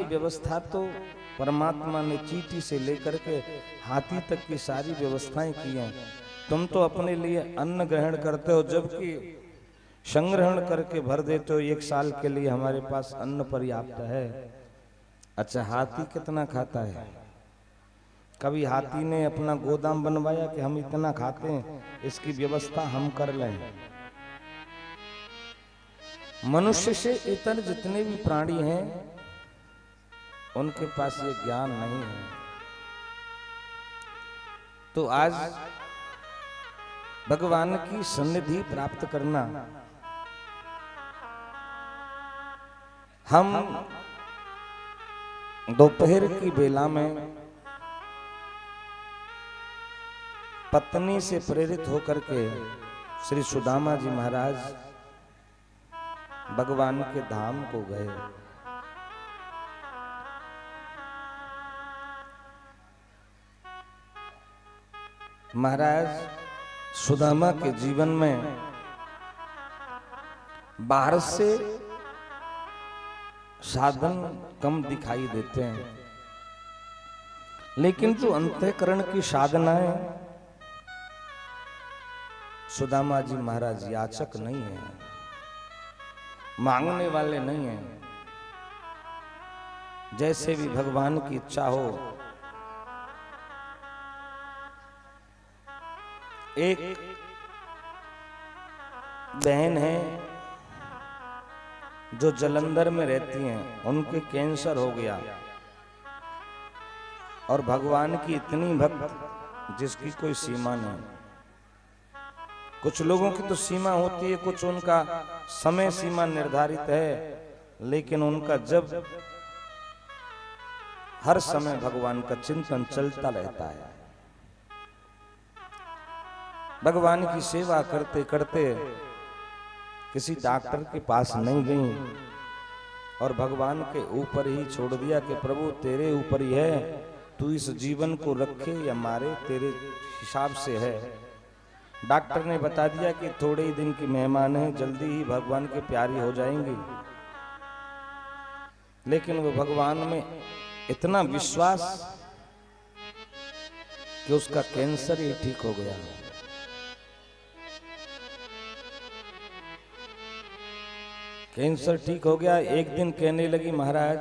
की व्यवस्था तो परमात्मा ने चींटी से लेकर के हाथी तक की सारी व्यवस्थाएं की हैं। तुम तो अपने लिए अन्न ग्रहण करते हो, जबकि संग्रहण करके भर देते हो। 1 साल के लिए हमारे पास अन्न पर्याप्त है। अच्छा, हाथी कितना खाता है? कभी हाथी ने अपना गोदाम बनवाया कि हम इतना खाते हैं, इसकी व्यवस्था हम कर लें? मनुष्य से इतर जितने भी प्राणी हैं उनके पास ये ज्ञान नहीं है। तो आज भगवान की सन्निधि प्राप्त करना, हम दोपहर की बेला में पत्नी से प्रेरित होकर के श्री सुदामा जी महाराज भगवान के धाम को गए। महाराज सुदामा के जीवन में बाहर से साधन कम दिखाई देते हैं, लेकिन जो अंतःकरण की साधनाएं, सुदामा जी महाराज याचक नहीं है, मांगने वाले नहीं हैं। जैसे भी भगवान की इच्छा हो। एक बहन है जो जलंधर में रहती हैं, उनके कैंसर हो गया और भगवान की इतनी भक्त जिसकी कोई सीमा नहीं। कुछ लोगों की तो सीमा होती है, कुछ उनका समय सीमा निर्धारित है, लेकिन उनका जब हर समय भगवान का चिंतन चलता रहता है। भगवान की सेवा करते करते किसी डॉक्टर के पास नहीं गई और भगवान के ऊपर ही छोड़ दिया कि प्रभु तेरे ऊपर ही है, तू इस जीवन को रखे या मारे तेरे हिसाब से है। डॉक्टर ने बता दिया कि थोड़े ही दिन की मेहमान है, जल्दी ही भगवान के प्यारी हो जाएंगी। लेकिन वो भगवान में इतना विश्वास कि उसका कैंसर ही ठीक हो गया। कैंसर ठीक हो गया। एक दिन कहने लगी, महाराज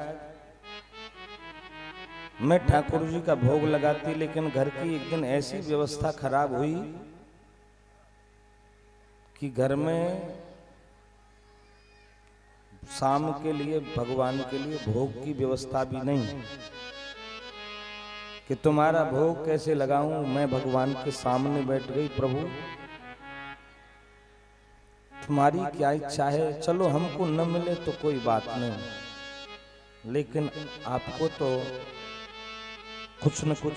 मैं ठाकुर जी का भोग लगाती, लेकिन घर की एक दिन ऐसी व्यवस्था खराब हुई कि घर में शाम के लिए भगवान के लिए भोग की व्यवस्था भी नहीं, कि तुम्हारा भोग कैसे लगाऊं। मैं भगवान के सामने बैठ गई, प्रभु तुम्हारी क्या इच्छा है, चलो हमको न मिले तो कोई बात नहीं, लेकिन आपको तो कुछ न कुछ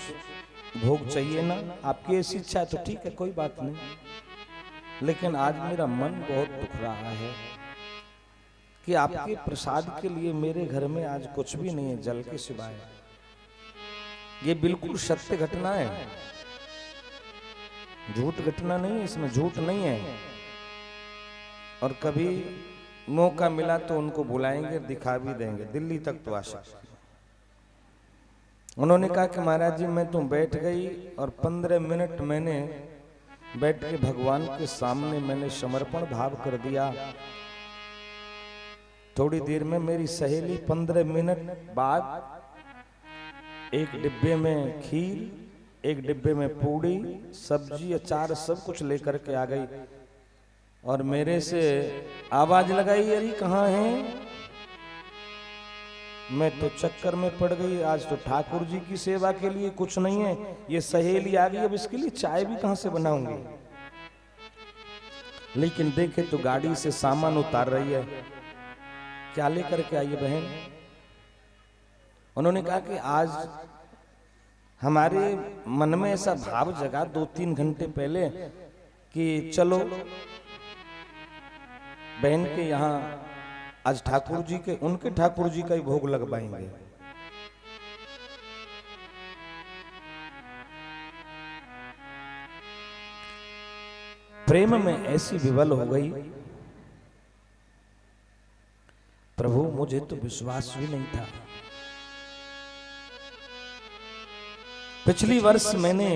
भोग चाहिए ना। आपकी ऐसी इच्छा है तो ठीक है, कोई बात नहीं, लेकिन आज मेरा मन बहुत दुख रहा है कि आपके प्रसाद के लिए मेरे घर में आज कुछ भी नहीं है, जल के सिवाय। ये बिल्कुल सत्य घटना है, झूठ घटना नहीं है, इसमें झूठ नहीं है। और कभी मौका मिला तो उनको बुलाएंगे, दिखा भी देंगे, दिल्ली तक तो आ सकते। उन्होंने कहा कि महाराज जी मैं तो बैठ गई और 15 मिनट मैंने बैठ के भगवान के सामने मैंने समर्पण भाव कर दिया। थोड़ी देर में मेरी सहेली 15 मिनट बाद एक डिब्बे में खीर, एक डिब्बे में पूड़ी, सब्जी, अचार सब कुछ लेकर के आ गई और मेरे से आवाज लगाई, अरे कहाँ है? मैं तो चक्कर में पड़ गई। आज तो ठाकुर जी की सेवा के लिए कुछ नहीं है, ये सहेली आ गई, अब इसके लिए चाय भी कहां से बनाऊंगी। लेकिन देखे तो गाड़ी से सामान उतार रही है। क्या लेकर के आई बहन? उन्होंने कहा कि आज हमारे मन में ऐसा भाव जगा 2-3 घंटे पहले कि चलो बहन के यहाँ आज ठाकुर जी के, उनके ठाकुर जी का ही भोग लगवाएंगे। प्रेम में ऐसी विवल हो गई, प्रभु मुझे तो विश्वास भी नहीं था पिछली वर्ष मैंने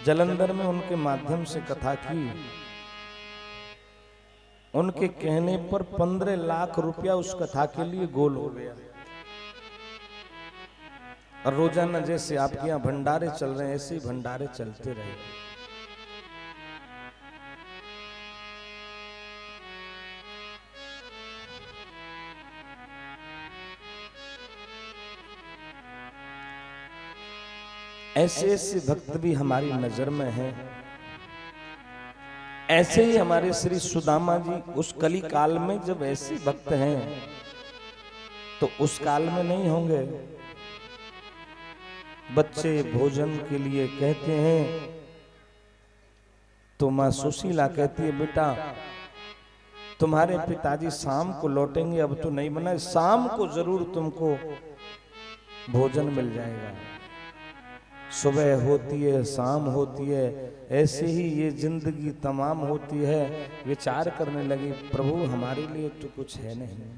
जालंधर में उनके माध्यम से कथा की। उनके कहने पर 15 लाख रुपया उस कथा के लिए गोल हो गया। और रोजाना जैसे आपके यहाँ भंडारे चल रहे हैं ऐसे ही भंडारे चलते रहे। ऐसे ऐसे भक्त भी हमारी नजर में हैं। ऐसे ही हमारे श्री सुदामा जी उस कली काल में जब ऐसे भक्त हैं तो उस काल में नहीं होंगे। बच्चे भोजन के लिए कहते हैं तो माँ सुशीला कहती है बेटा तुम्हारे पिताजी शाम को लौटेंगे, अब तो नहीं बना, शाम को जरूर तुमको भोजन मिल जाएगा। सुबह होती है, शाम होती है, ऐसे ही ये जिंदगी तमाम होती है। विचार करने लगी प्रभु हमारे लिए तो कुछ है नहीं,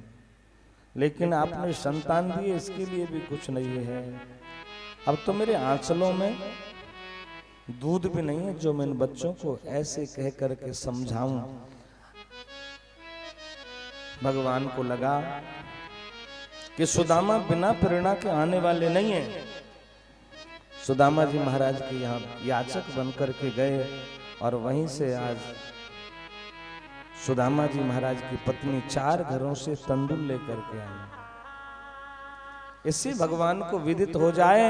लेकिन आपने संतान दिए इसके लिए भी कुछ नहीं है। अब तो मेरे आंचलों में दूध भी नहीं है जो मैं इन बच्चों को ऐसे कह करके समझाऊं। भगवान को लगा कि सुदामा बिना प्रेरणा के आने वाले नहीं है। सुदामा जी महाराज के यहाँ याचक बनकर के गए और वहीं से आज सुदामा जी महाराज की पत्नी 4 घरों से तंदूर लेकर के आई। इससे भगवान को विदित हो जाए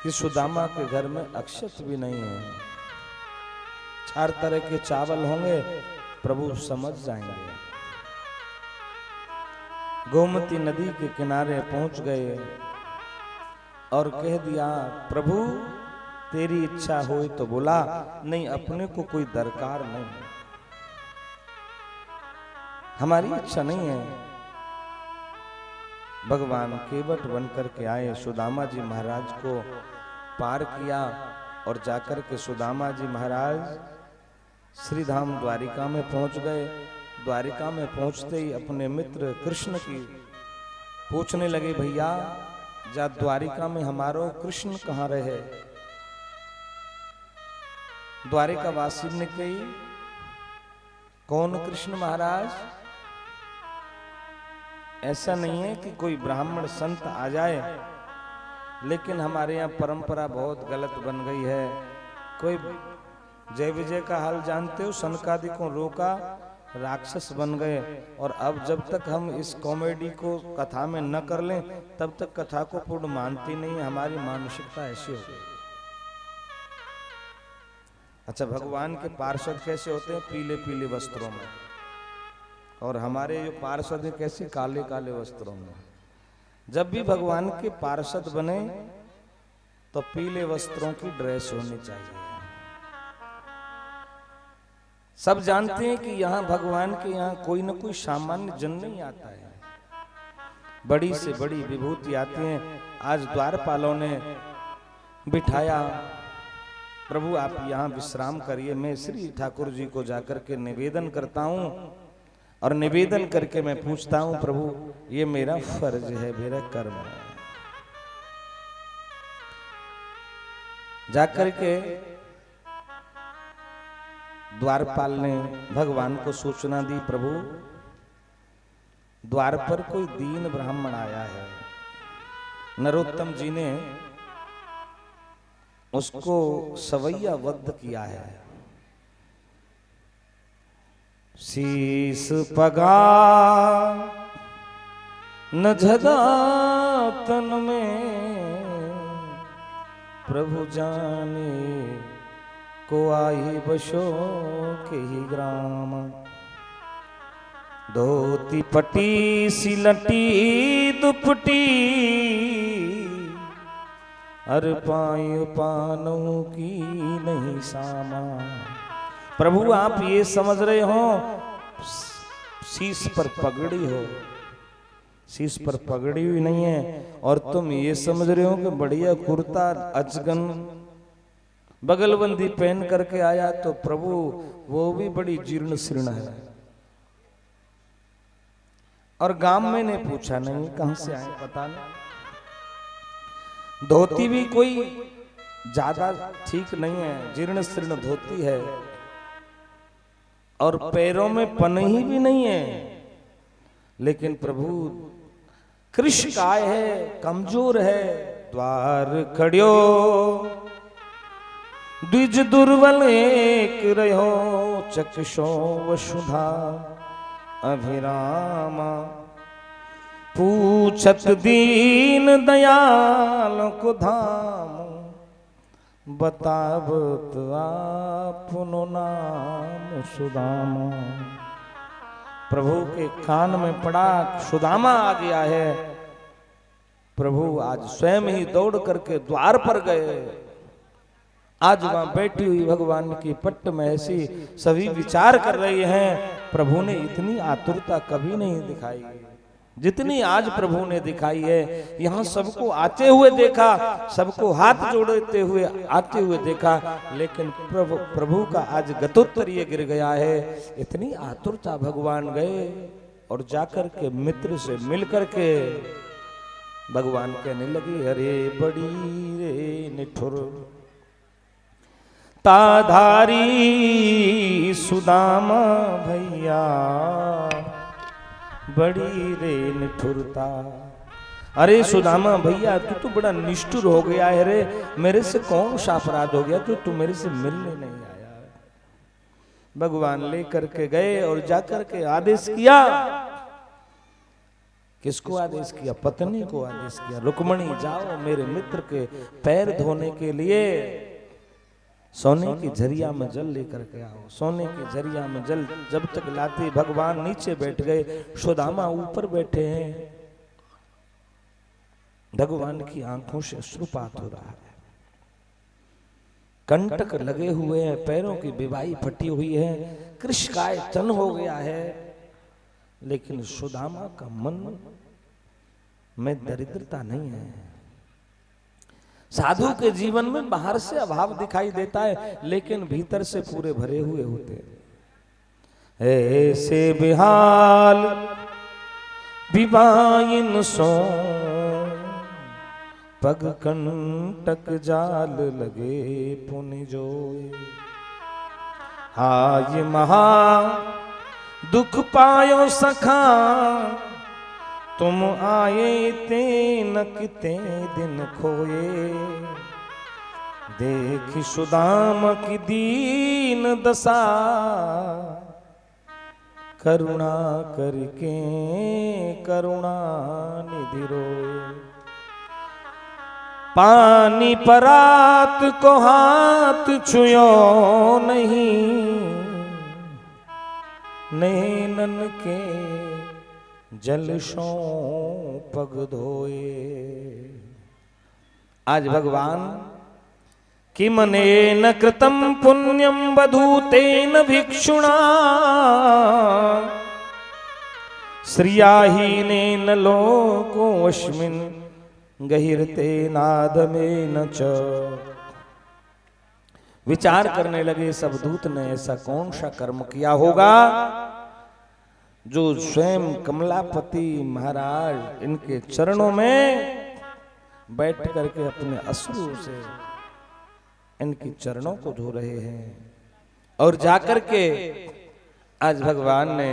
कि सुदामा के घर में अक्षत भी नहीं है। 4 तरह के चावल होंगे, प्रभु समझ जाएंगे। गोमती नदी के किनारे पहुंच गए और कह दिया प्रभु तेरी इच्छा हो तो बोला, नहीं अपने को कोई दरकार नहीं, हमारी इच्छा नहीं है। भगवान केवट बनकर के आए, सुदामा जी महाराज को पार किया और जाकर के सुदामा जी महाराज श्रीधाम द्वारिका में पहुंच गए। द्वारिका में पहुंचते ही अपने मित्र कृष्ण की पूछने लगे भैया जा द्वारिका में हमारो कृष्ण कहाँ रहे। द्वारिका वासी ने कही कौन कृष्ण महाराज, ऐसा नहीं है कि कोई ब्राह्मण संत आ जाए, लेकिन हमारे यहाँ परंपरा बहुत गलत बन गई है। कोई जय विजय का हाल जानते हो, सनकादि को रोका, राक्षस बन गए। और अब जब तक हम इस कॉमेडी को कथा में न कर लें तब तक कथा को पूर्ण मानती नहीं है। हमारी मानसिकता ऐसी हो गई। अच्छा भगवान के पार्षद कैसे होते हैं, पीले पीले वस्त्रों में, और हमारे जो पार्षद है कैसे काले काले वस्त्रों में। जब भी भगवान के पार्षद बने तो पीले वस्त्रों की ड्रेस होनी चाहिए। सब जानते हैं कि यहाँ भगवान के यहाँ कोई न कोई सामान्य जन नहीं आता है, बड़ी से बड़ी विभूति आती हैं। आज द्वारपालों ने बिठाया प्रभु आप यहाँ विश्राम करिए, मैं श्री ठाकुर जी को जाकर के निवेदन करता हूँ और निवेदन करके मैं पूछता हूँ प्रभु ये मेरा फर्ज है, मेरा कर्म है। जाकर के द्वारपाल ने भगवान को सूचना दी प्रभु द्वार पर कोई दीन ब्राह्मण आया है। नरोत्तम जी ने उसको सवैया वध किया है। शीस पगा न झदा तन में, प्रभु जाने को आई बसो के ही ग्राम। धोती पटी सिलटी दुपटी, अर पाई पानों की नहीं सामा। प्रभु आप ये समझ रहे हो शीश पर पगड़ी हो, शीश पर पगड़ी हुई नहीं है, और तुम ये समझ रहे हो कि बढ़िया कुर्ता अचगन बगलबंदी पहन करके आया, तो प्रभु वो भी बड़ी जीर्ण शीर्ण है। और गांव में ने पूछा नहीं कहां से आए पता नहीं। धोती भी कोई ज्यादा ठीक नहीं है, जीर्ण शीर्ण धोती है और पैरों में पनही भी नहीं है, लेकिन प्रभु कृष्णकाय है, कमजोर है। द्वार खड़ियो द्विज दुर्बल एक रहो, चक्षुषो वसुधा अभिरामा। पूछत दीन दयाल को धाम, बतावत आपनो नाम सुदामा। प्रभु के कान में पड़ा सुदामा आ गया है। प्रभु आज स्वयं ही दौड़ करके द्वार पर गए। आज वहां बैठी हुई भगवान की पट्ट में ऐसी सभी विचार कर रहे हैं। प्रभु ने इतनी आतुरता कभी नहीं दिखाई जितनी आज प्रभु ने दिखाई है। यहाँ सबको आते हुए देखा, सबको हाथ जोड़ते हुए आते हुए देखा, लेकिन प्रभु का आज गतोत्तर ये गिर गया है। इतनी आतुरता भगवान गए और जाकर के मित्र से मिल करके भगवान कहने लगे, अरे बड़ी रे निठुर ताधारी सुदामा भैया, बड़ी रे निठुरता। अरे सुदामा भैया तू तो बड़ा निष्ठुर हो गया है रे, मेरे से कौन सा अपराध हो गया जो तू मेरे से मिलने नहीं आया। भगवान लेकर के गए और जाकर के आदेश किया। किसको आदेश किया? पत्नी को आदेश किया, रुक्मणी जाओ मेरे मित्र के पैर धोने के लिए सोने की झरिया में जल लेकर के आओ। सोने की झरिया में जल जब तक लाती भगवान नीचे बैठ गए, सुदामा ऊपर बैठे हैं। भगवान की आंखों से अश्रुपात हो रहा है, कंटक लगे हुए हैं, पैरों की बिवाई फटी हुई है, कृष्णकाय तन हो गया है। लेकिन सुदामा का मन में दरिद्रता नहीं है। साधु के जीवन में बाहर से अभाव दिखाई देता है, लेकिन भीतर से पूरे भरे हुए होते हैं। ऐसे बिहाल विवाइन सो, पग कंटक जाल लगे पुनि जोए। हाय महा दुख पायो सखा, तुम आए ते न किते दिन खोए। देख सुदाम की दीन दशा, करुणा करके करुणा निधि रोए। पानी परात को हाथ छुयो नहीं, नैनन के जलशों पग धोए। आज भगवान किमने न कृतम पुण्यम बधूतेन भिक्षुणा, श्रियाहीनेन लोको अस्मिन् गहिरते नादमेन च। विचार करने लगे सब दूत ने, ऐसा कौन सा कर्म किया होगा जो स्वयं कमलापति महाराज इनके चरणों में बैठ करके अपने अश्रु से इनके चरणों को धो रहे हैं। और जाकर के आज भगवान ने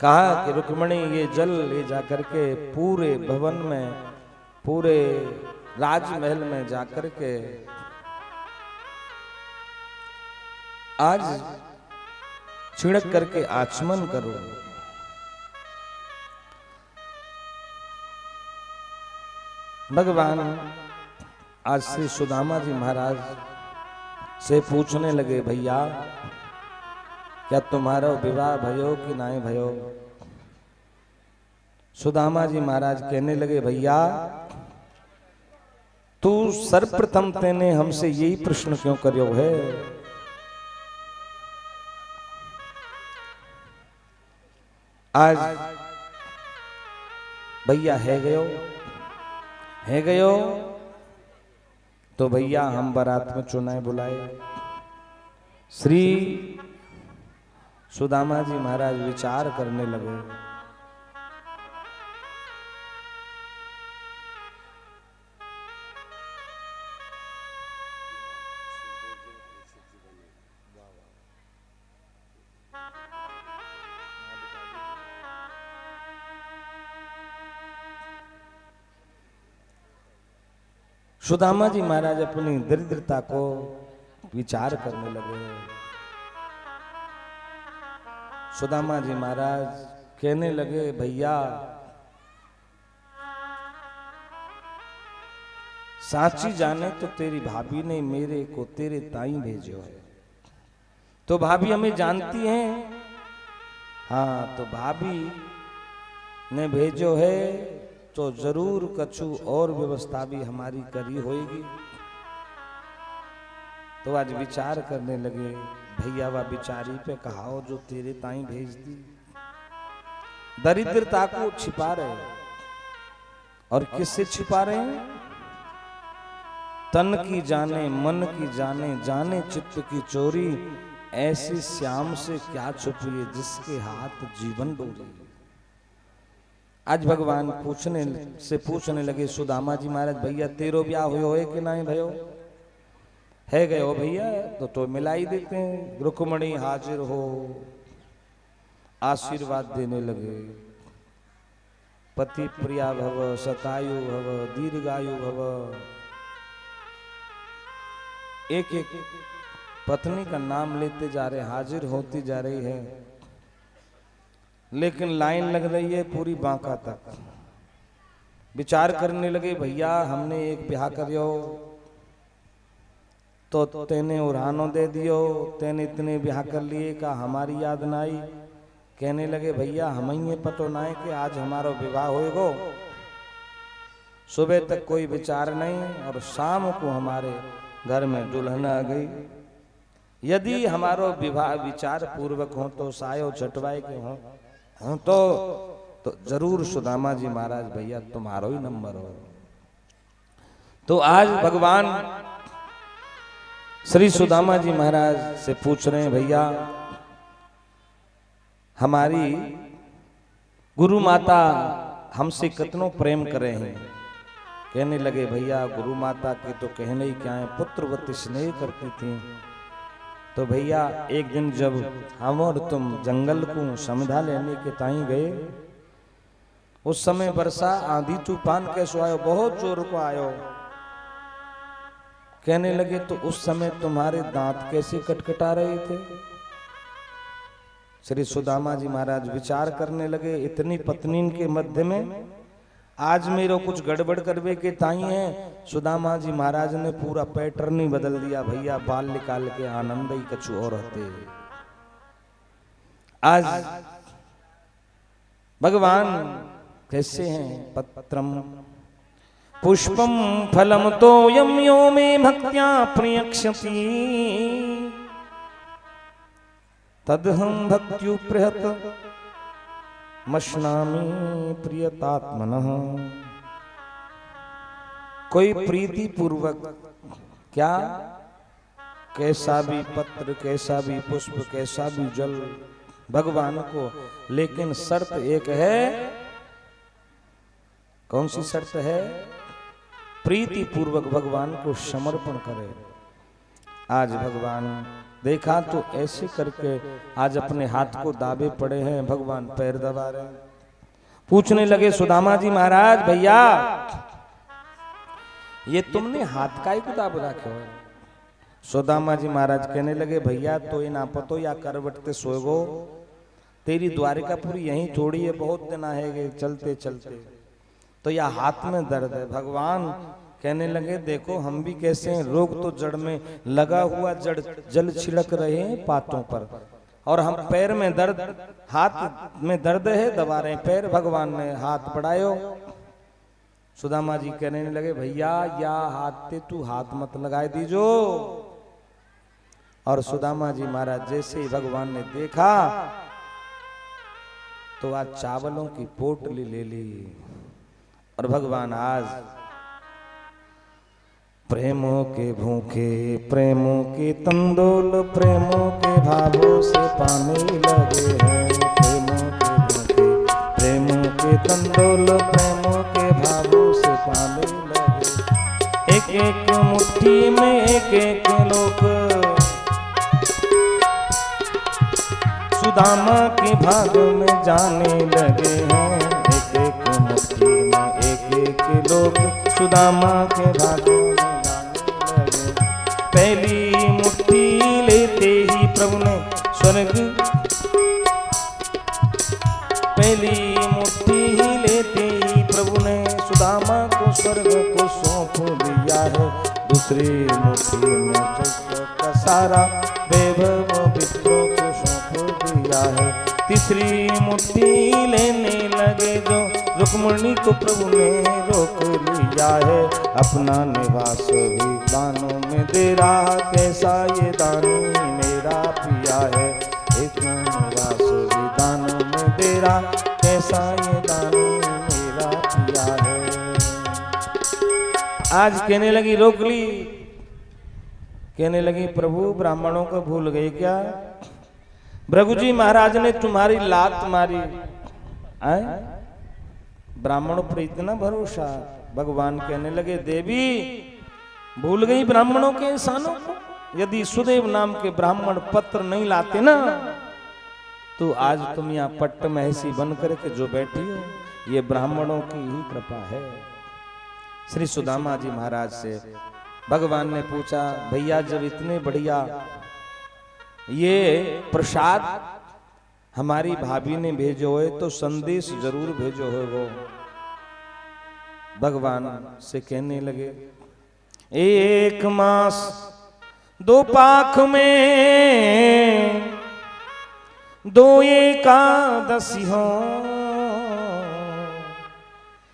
कहा कि रुक्मणी ये जल ले जाकर के पूरे भवन में, पूरे राजमहल में जाकर के आज छिड़क करके आचमन करो। भगवान आज श्री सुदामा जी महाराज से पूछने लगे, भैया क्या तुम्हारा विवाह भयो कि नहीं भयो? सुदामा जी महाराज कहने लगे, भैया तू सर्वप्रथम तेने हमसे यही प्रश्न क्यों करो है? आज भैया है गयो तो भैया हम बारात में चुनाए बुलाए। श्री सुदामा जी महाराज विचार करने लगे, सुदामा जी महाराज अपनी दरिद्रता को विचार करने लगे। सुदामा जी महाराज कहने लगे, भैया साची जाने तो तेरी भाभी ने मेरे को तेरे ताई भेजो है। तो भाभी हमें जानती हैं? हाँ, तो भाभी ने भेजो है तो जरूर कछु और व्यवस्था भी हमारी करी होगी। तो आज विचार करने लगे, भैया वा बिचारी पे कहाओ जो तेरे ताई भेज दी। दरिद्रता को छिपा रहे, और किससे छिपा रहे हैं? तन की जाने मन की जाने, जाने चित्त की चोरी, ऐसी श्याम से क्या छुपिए जिसके हाथ जीवन डोरी। आज भगवान पूछने लगे सुदामा जी महाराज, भैया तेरो ब्याह हुए है कि नहीं भयो? है गए हो भैया, तो मिला ही देते हैं। रुक्मणी हाजिर हो, आशीर्वाद देने लगे। पति प्रिया भव, शतायु भव, दीर्घायु भव। एक एक पत्नी का नाम लेते जा रहे, हाजिर होती जा रही है, लेकिन लाइन लग रही है पूरी बांका तक। विचार करने लगे, भैया हमने एक ब्याह करियो तो तेने उरानो दे दियो, तेने इतने ब्याह कर लिए का हमारी याद ना आई। कहने लगे, भैया हमें ये पतो ना है कि आज हमारा विवाह होएगो। सुबह तक कोई विचार नहीं, और शाम को हमारे घर में दुल्हन आ गई। यदि हमारो विवाह विचार पूर्वक हो तो सायो छटवाए के हो तो जरूर सुदामा जी महाराज भैया तुम्हारो ही नंबर हो। तो आज भगवान श्री सुदामा जी महाराज से पूछ रहे हैं, भैया हमारी गुरु माता हमसे कितनों प्रेम करे हैं। कहने लगे, भैया गुरु माता के तो कहने ही क्या है, पुत्रवती स्नेह करती थी। तो भैया एक दिन जब हम और तुम जंगल को समझा लेने के ताई गए, उस समय वर्षा आंधी तूफान कैसो आयो, बहुत जोर को आयो। कहने लगे, तो उस समय तुम्हारे दांत कैसे कटकटा रहे थे? श्री सुदामा जी महाराज विचार करने लगे, इतनी पत्नी के मध्य में आज मेरे कुछ गड़बड़ करवे के ताई है। सुदामा जी महाराज ने पूरा पैटर्न ही बदल दिया। भैया बाल निकाल के आनंद ही कछु और होते। आज भगवान कैसे हैं? पत्रम पुष्पम फलम तो यम्यो में भक्त्या प्रियक्षति, तदहं भक्त्युप्रहत मश्नामी प्रियतात्मनः। कोई प्रीति पूर्वक, क्या कैसा भी पत्र, कैसा भी पुष्प, कैसा भी जल भगवान को, लेकिन शर्त एक है। कौन सी शर्त है? प्रीति पूर्वक भगवान को समर्पण करे। आज भगवान देखा तो ऐसे करके आज अपने हाथ को दाबे पड़े हैं, भगवान पैर दबा रहे हैं। पूछने लगे सुदामा जी महाराज, भैया ये तुमने हाथ का ही दाब रखे हो? सुदामा जी महाराज कहने लगे, भैया तो ये ना पतो या करवटते सोएगो, तेरी द्वारिकापुरी यहीं थोड़ी है, बहुत दिन आएगे चलते चलते, तो या हाथ में दर्द है। भगवान कहने लगे, देखो हम भी कैसे हैं, रोग तो जड़ में लगा हुआ, जड़ जल छिड़क रहे हैं पातों पर, और हम पैर में दर्द, हाथ में दर्द है, दबा रहे हैं पैर। भगवान ने हाथ बढ़ायो। सुदामा जी कहने लगे, भैया या हाथ ते तू हाथ मत लगाए दीजो। और सुदामा जी महाराज जैसे ही भगवान ने देखा तो आज चावलों की पोटली ले ली, और भगवान आज प्रेमों के भूखे, प्रेमों के तंदोल, प्रेमों के भावों से पाने लगे हैं। प्रेमों के भूखे, प्रेमों के तंदोल, प्रेमों के भावों से पाने लगे। एक एक मुट्ठी में एक एक लोग सुदामा के भाग में जाने लगे हैं। एक एक मुट्ठी में एक एक लोग सुदामा के भाग में पहली मुट्ठी लेते ही प्रभु ने स्वर्ग, पहली मुट्ठी लेते ही प्रभु ने सुदामा को स्वर्ग को सौंप दिया है। दूसरी मुट्ठी में जगत का सारा वैभव विप्रों को सौंप दिया है। तीसरी मुट्ठी लेने लगे जो रुक्मणी को प्रभु ने रोक लिया है। अपना निवास भी दानों में दे रहा, कैसा ये दानी मेरा पिया है। इतना निवास भी दानों में दे रहा, कैसा ये दानी मेरा पिया है। आज कहने लगी, रोक ली, कहने लगी प्रभु ब्राह्मणों को भूल गए क्या? भृगु जी महाराज ने तुम्हारी लात मारी, आए ब्राह्मणों पर इतना भरोसा। भगवान कहने लगे, देवी भूल गई ब्राह्मणों के एहसानों को? यदि सुदेव नाम के ब्राह्मण पत्र नहीं लाते ना, तो आज तुम यहाँ पट्ट में ऐसी बन करके जो बैठी हो, ये ब्राह्मणों की ही कृपा है। श्री सुदामा जी महाराज से भगवान ने पूछा, भैया जब इतने बढ़िया ये प्रसाद हमारी भाभी ने भेजो है तो संदेश जरूर भेजो है। वो भगवान से कहने लगे, एक मास दो पाख में दो एकादशी हो,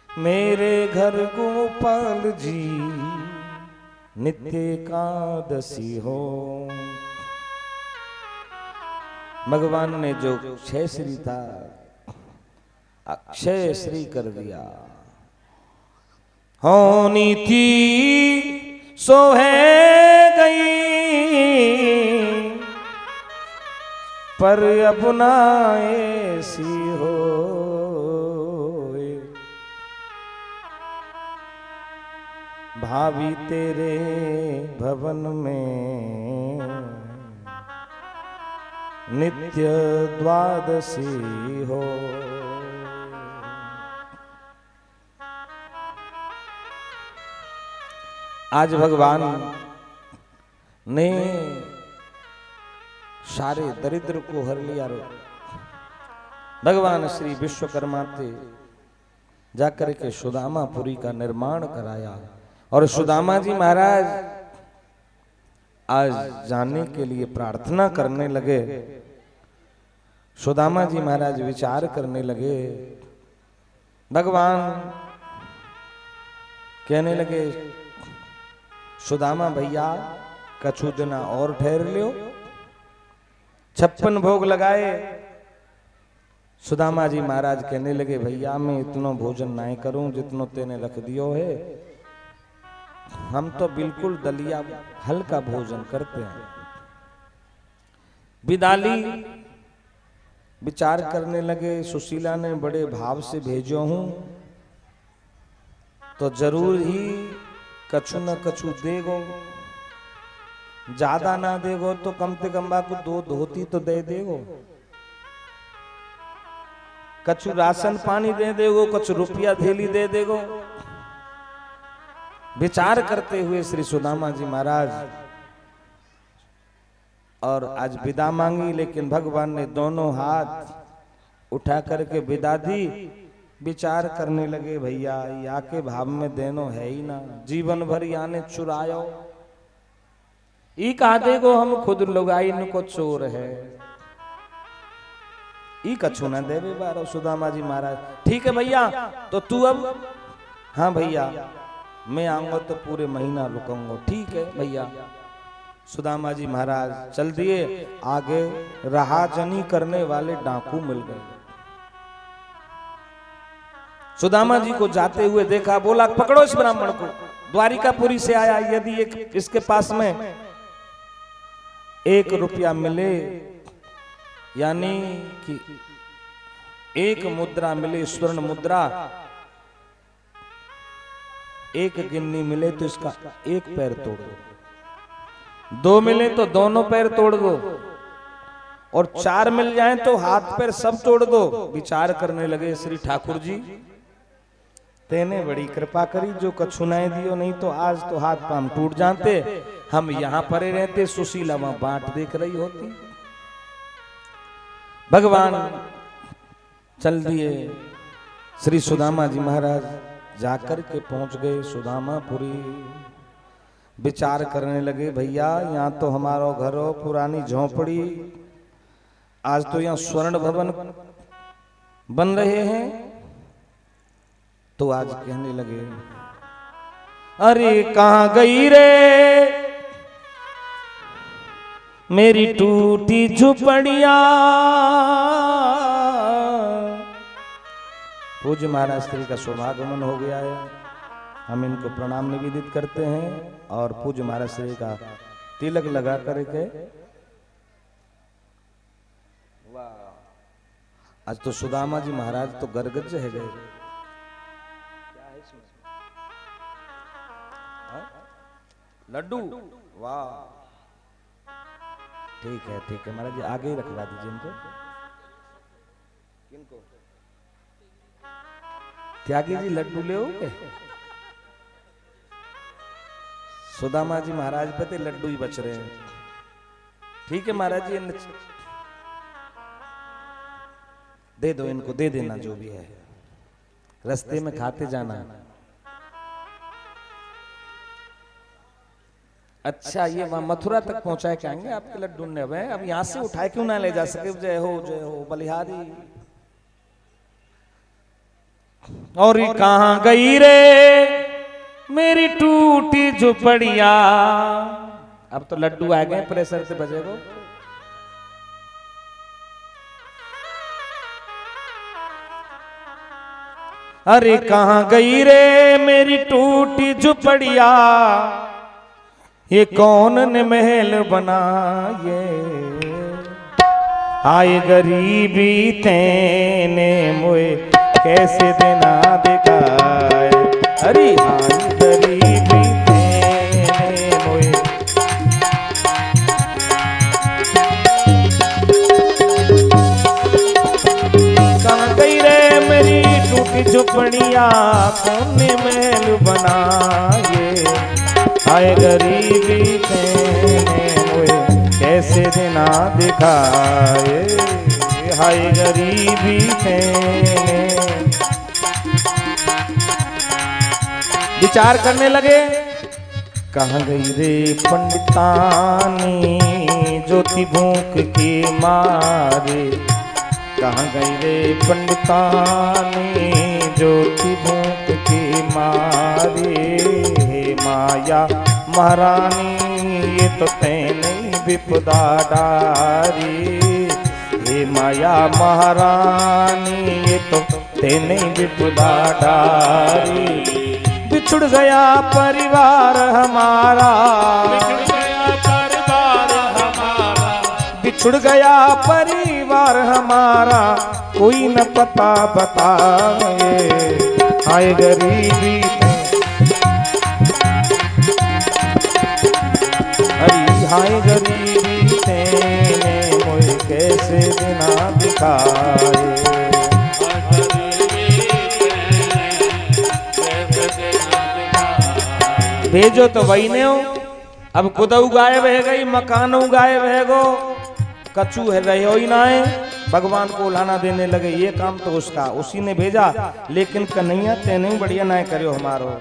मेरे घर गोपाल जी नित्य एकादशी हो। भगवान ने जो क्षय श्री था अक्षय श्री कर दिया। होनी थी सो है गई, पर अपना ऐसी हो। भाभी तेरे भवन में नित्य द्वादशी हो। आज भगवान ने सारे दरिद्र को हर लिया। भगवान श्री विश्वकर्मा थे जाकर के सुदामापुरी का निर्माण कराया। और सुदामा जी महाराज आज जाने के लिए प्रार्थना करने लगे। सुदामा जी महाराज विचार करने लगे। भगवान कहने लगे, सुदामा भैया कछु दिना और ठहर लियो। 56 भोग लगाए। सुदामा जी महाराज कहने लगे, भैया मैं इतनो भोजन नहीं करूं जितनो तेने रख दियो है। हम तो बिल्कुल दलिया हल्का भोजन करते हैं। बिदाली विचार करने लगे, सुशीला ने बड़े भाव से भेजो हूं तो जरूर ही कछु न कछु देगो। ज्यादा ना देगो तो कम से कम बाको 2 धोती तो दे देगो। कछु राशन पानी दे देगो, कछु रुपया थैली दे देगो। विचार करते हुए श्री सुदामा जी महाराज और आज विदा मांगी। लेकिन भगवान ने दोनों हाथ उठा करके विदा दी। विचार करने लगे, भैया या के भाव में देनो है ही ना, जीवन भर याने चुरायो। ई कहा देगो हम खुद लुगाई इनको चोर है। ई कछु ना देवे बारो। सुदामा जी महाराज, ठीक है भैया तो तू अब, हाँ भैया मैं आऊंगा तो पूरे महीना रुकूंगा। ठीक है भैया। सुदामा जी महाराज चल दिए। आगे राहजनी करने वाले डाकू मिल गए। सुदामा जी को जाते हुए देखा, बोला पकड़ो इस ब्राह्मण को। द्वारिकापुरी से आया, यदि एक इसके पास में 1 रुपया मिले, यानी कि 1 मुद्रा मिले, स्वर्ण मुद्रा, 1 गिन्नी मिले तो इसका 1 पैर तोड़ दो। 2 मिले तो दोनों पैर तोड़ दो, और 4 मिल जाए तो हाथ पैर सब तोड़ दो। विचार करने लगे श्री ठाकुर जी, तेने बड़ी कृपा करी जो कछु नहीं दियो, नहीं तो आज तो हाथ पांव टूट जाते, हम यहाँ परे रहते, सुशीला वहां बाट देख रही होती। भगवान चल दिए। श्री सुदामा जी महाराज जाकर के पहुंच गए सुदामापुरी। विचार करने लगे, भैया यहाँ तो हमारा घर हो, पुरानी झोपड़ी, आज तो यहाँ स्वर्ण भवन बन रहे हैं। तो आज कहने लगे, अरे कहाँ गई रे मेरी टूटी झुपड़िया। पूज्य महाराज श्री का शुभागमन हो गया है, हम इनको प्रणाम निवेदित करते हैं और पूज्य महाराज श्री का तिलक लगा करके। वाह, आज तो सुदामा जी महाराज तो गदगद है गए। लड्डू, वाह, ठीक है महाराज जी, आगे ही रखवा दीजिए इनको। किनको? त्यागी जी लड्डू ले ओगे? सुदामा जी महाराज पे तो लड्डू ही बच रहे हैं। ठीक है महाराज जी, दे दो इनको, दे देना जो भी है, रास्ते में खाते जाना। अच्छा, ये वहां मथुरा तक पहुंचाए क्या आएंगे आपके लड्डू ने? अब यहां से उठाए क्यों ना ले जा सके? जय हो बलिहारी। और कहां गई रे मेरी टूटी झुपड़िया। अब तो लड्डू आ गए, प्रेशर से बजेगो। अरे कहां गई रे मेरी टूटी झुपड़िया, ये कौन ने महल बनाए। आए गरीबी तेने मुझे कैसे देना दिखाए। अरे आई गरीबी तेने मुझे। कहाँ गई रे मेरी टूटी झुपड़िया, कौन ने महल बनाए। आए गरीबी तेने मुझे कैसे देना दिखाए। हाय गरीबी तेने। विचार करने लगे, कहाँ गई रे पंडितानी ज्योति भूख के मारे। कहाँ गई रे पंडितानी ज्योति भूख के मारे। माया महारानी ये तो तेने विपदा डारी। हे माया महारानी ये तो तेने विपदा डारी। बिछुड़ गया परिवार हमारा, बिछुड़ गया परिवार हमारा, कोई न पता बताए। हाय गरीबी हरी, हाय गरीबी तेने मुझे कैसे बिना दिखाए। भेजो तो वही ने हो, अब खुद उगाए बह गई, मकान उगाए बह गो, कचू है रहे हो ही ना है। भगवान को उलाना देने लगे, ये काम तो उसका, उसी ने भेजा। लेकिन कन्हैया तेने बढ़िया ना करो हमारो।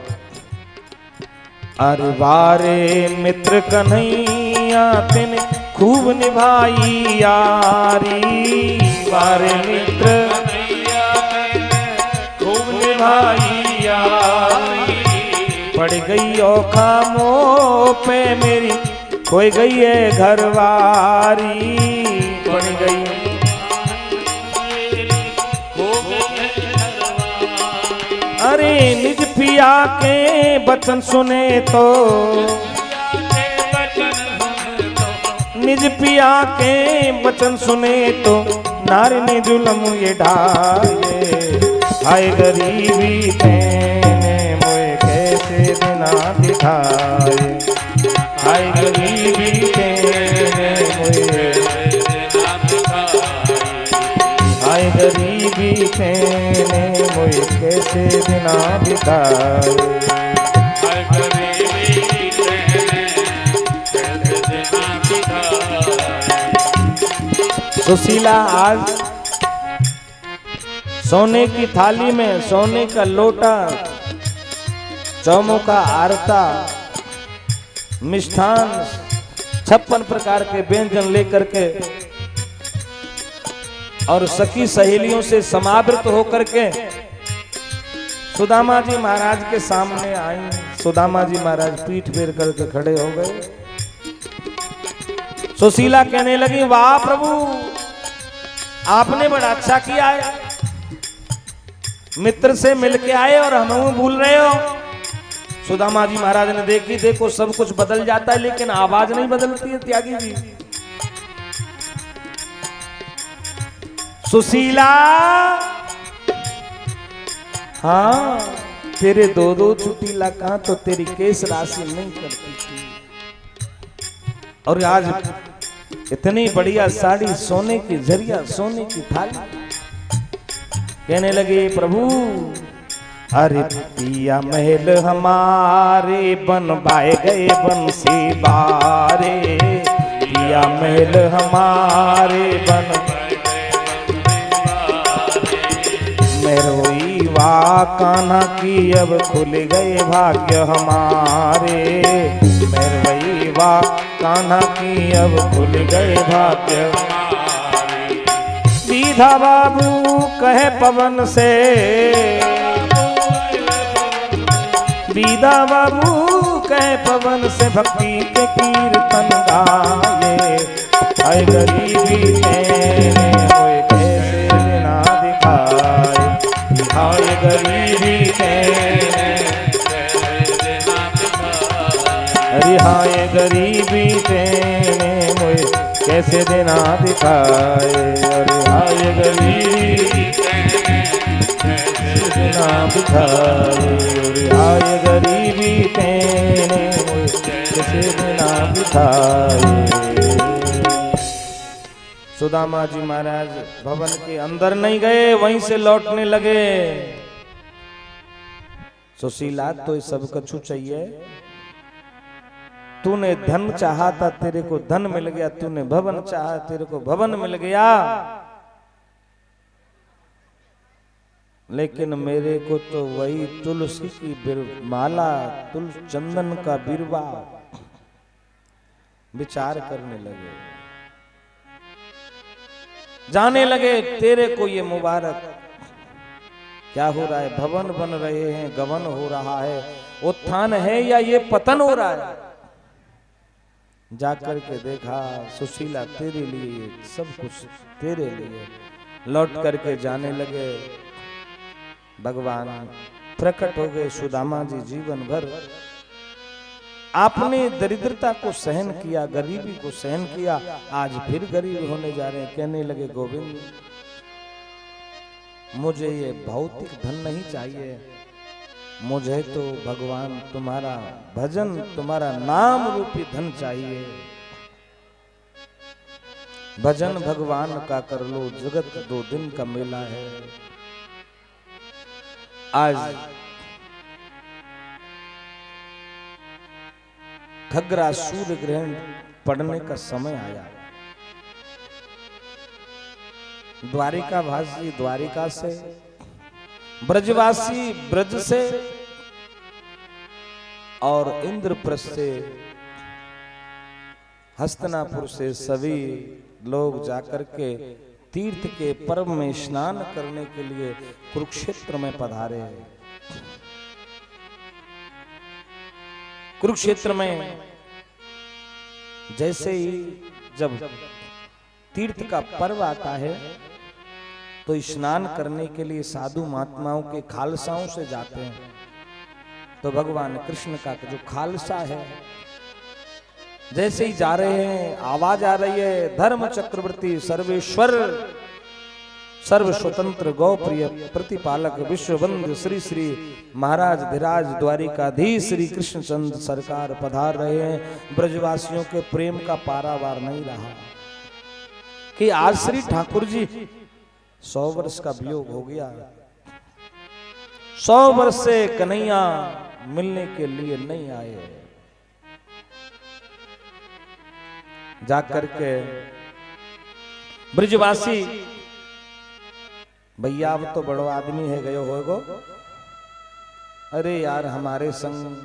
अरे वारे मित्र कन्हैया तेने खूब निभाई यारी। वारे मित्र कन्हैया खूब निभाई यारी। पड़ गई औखा मोह पे मेरी, खोई गई है घरवारी। पड़ गई अरे निज पिया के बचन सुने तो, निज पिया के वचन सुने तो, नारी ने जुलम ये ढाए। हाय गरीबी तेने मुझे कैसे देना दिखाए। हाय गरीबी तेने मुझे, हाय गरीबी बीते ने मोए कैसे दिना बिताए। सुशीला आज सोने की थाली में सोने का लोटा, चौमुखा आरता, मिष्ठान 56 प्रकार के व्यंजन लेकर के और सखी सहेलियों से समावृत होकर के सुदामा जी महाराज के सामने आई। सुदामा जी महाराज पीठ फेर करके खड़े हो गए। सुशीला कहने लगी, वाह प्रभु, आपने बड़ा अच्छा किया है, मित्र से मिलके आए और हमें भूल रहे हो। सुदामा जी महाराज ने देखी, देखो सब कुछ बदल जाता है लेकिन आवाज नहीं बदलती है त्यागी जी। सुशीला, हाँ तेरे दो दो चुटीला कहां तो तेरी केस राशि नहीं करती थी, और आज इतनी बढ़िया साड़ी, सोने की जरिया, सोने की थाली। कहने लगे, प्रभु अरे पिया महल हमारे बनवाए गए बंसी बारे, पिया महल हमारे बनवाए गए मेरोई वा कान्हा की अब खुल गए भाग्य हमारे, मेरोई वा कान्हा की अब खुल गए भाग्य। सीधा बाबू कहे पवन से, बीदा बाबू कहे पवन से भक्ति के कीर्तन गाए। आए गरीबी तेरे होए कैसे बिना दिखाए, हाय गरीबी तेरे, अरे हाय गरीबी तेरे होए कैसे देना दिखाए, अरे हाय गरीबी देना दिखाए, हाय गरीबी तेने कैसे देना दिखाए। सुदामा जी महाराज भवन के अंदर नहीं गए, वहीं से लौटने लगे। सुशीला, तो ये सब कछु चाहिए, तूने धन चाहा था तेरे को धन मिल गया, तूने भवन चाहा तेरे को भवन मिल गया, लेकिन मेरे को तो वही तुलसी की माला, चंदन का बिरवा। विचार करने लगे, जाने लगे, तेरे को ये मुबारक क्या हो रहा है, भवन बन रहे हैं, गवन हो रहा है, उत्थान है या ये पतन हो रहा है। जाकर के देखा, सुशीला तेरे लिए, सब कुछ तेरे लिए। लौट करके जाने लगे, भगवान प्रकट हो गए। सुदामा जी जीवन भर आपने दरिद्रता को सहन किया, गरीबी को सहन किया, आज फिर गरीब होने जा रहे हैं। कहने लगे, गोविंद मुझे ये भौतिक धन नहीं चाहिए, मुझे तो भगवान तुम्हारा भजन, तुम्हारा नाम रूपी धन चाहिए। भजन भगवान का कर लो, जगत 2 दिन का मेला है। आज खग्रा सूर्य ग्रहण पड़ने का समय आया। द्वारिका भासी द्वारिका से, ब्रजवासी ब्रज से, और इंद्रप्रस्थ से, हस्तिनापुर से सभी लोग जाकर के तीर्थ के पर्व में स्नान करने के लिए कुरुक्षेत्र में पधारे। कुरुक्षेत्र में जैसे ही जब तीर्थ का पर्व आता है तो स्नान करने के लिए साधु महात्माओं के खालसाओं से जाते हैं। तो भगवान कृष्ण का जो खालसा है, जैसे ही जा रहे हैं, आवाज आ रही है, धर्म चक्रवर्ती सर्वेश्वर सर्व स्वतंत्र गौ प्रिय प्रतिपालक विश्ववंद्य श्री श्री महाराज धीराज द्वारिकाधीश श्री कृष्णचंद्र सरकार पधार रहे हैं। ब्रजवासियों के प्रेम का पारावार नहीं रहा कि आज श्री ठाकुर जी 100 वर्ष का वियोग हो गया। 100 वर्ष से कन्हैया मिलने के लिए नहीं आए। जाकर के ब्रिजवासी, भैया अब तो बड़ो आदमी है गयो होगो, अरे यार हमारे संग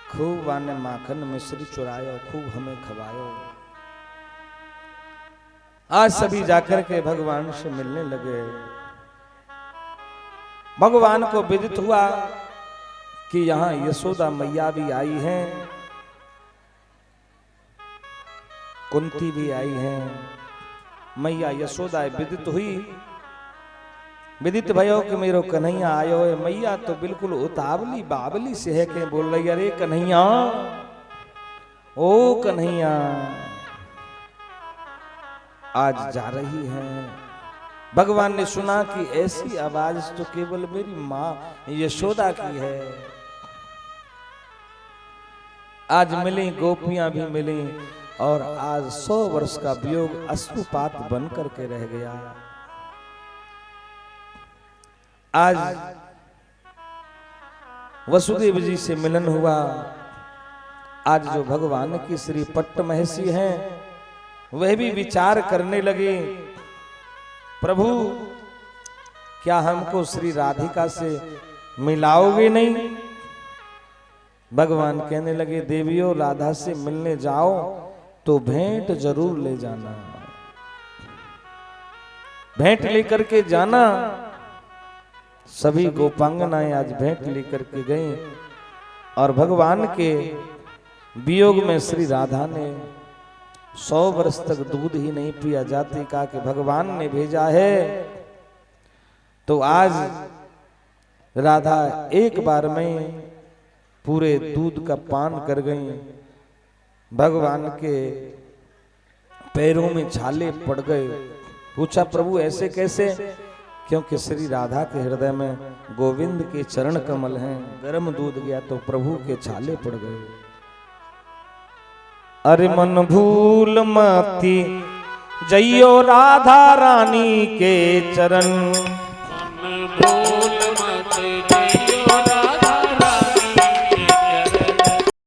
खूब आने माखन मिश्री चुरायो, खूब हमें खवायो। आज सभी जाकर के भगवान से मिलने लगे। भगवान को विदित हुआ कि यहां यशोदा मैया भी आई हैं, कुंती भी आई हैं। मैया यशोदा विदित हुई, विदित भयो कि मेरो कन्हैया आयो है। मैया तो बिल्कुल उतावली बावली से है के बोल रही, अरे कन्हैया, ओ कन्हैया, आज जा रही हैं। भगवान ने सुना कि ऐसी आवाज तो केवल मेरी मां यशोदा की है। आज मिली, गोपियां भी मिली, और आज 100 वर्ष का वियोग अश्रुपात बन करके रह गया। आज वसुदेव जी से मिलन हुआ। आज जो भगवान की श्री पट्ट महसी हैं, वह भी विचार करने लगे, प्रभु क्या हमको श्री राधिका से मिलाओगे नहीं? भगवान कहने लगे, देवियों राधा से मिलने जाओ तो भेंट जरूर ले जाना, भेंट लेकर के जाना। सभी गोपांगनाएं आज भेंट लेकर के गई, और भगवान के वियोग में श्री राधा ने 100 वर्ष तक दूध ही नहीं पिया। जाति का कि भगवान ने भेजा है, तो आज राधा एक बार में पूरे दूध का पान कर गई। भगवान के पैरों में छाले पड़ गए। पूछा, प्रभु ऐसे कैसे? क्योंकि श्री राधा के हृदय में गोविंद के चरण कमल हैं। गर्म दूध गया तो प्रभु के छाले पड़ गए। अरे मन भूल मती जइयो राधा रानी के चरण, मन भूल